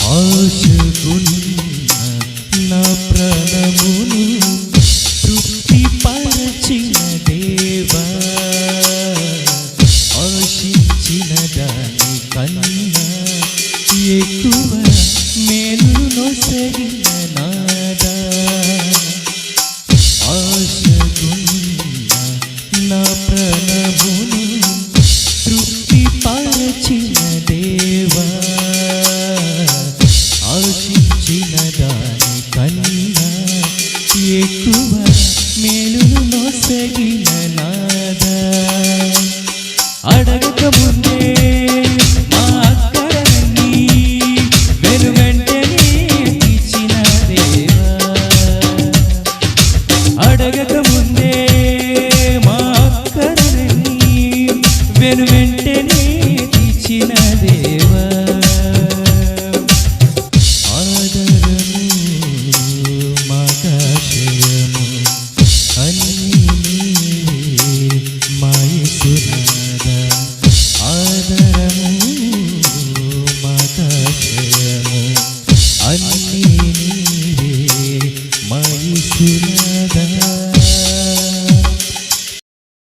ఆశకున్న నా ప్రాణమును తృప్తిపరచిన దేవా, ఆశించిన దాని కన్నా ఎక్కువ మేలు నొసగిన నాదా, ఆశకున్న నా ప్రాణమును తృప్తిపరచిన దేవా, ఆశించిన దాని కన్నా ఎక్కువ మేలును నొసగిన నాదా, అడగక ముందే మా అక్కరని వెనువెంటనే తీర్చిన దేవా, అడగక ముందే మా అక్కరని వెనువెంటనే తీర్చిన దేవా, ఆదరము మాకాశయము అన్నీ మా యేసునాథా, ఆదరము మాకాశయము అన్నీ మా యేసునాథా.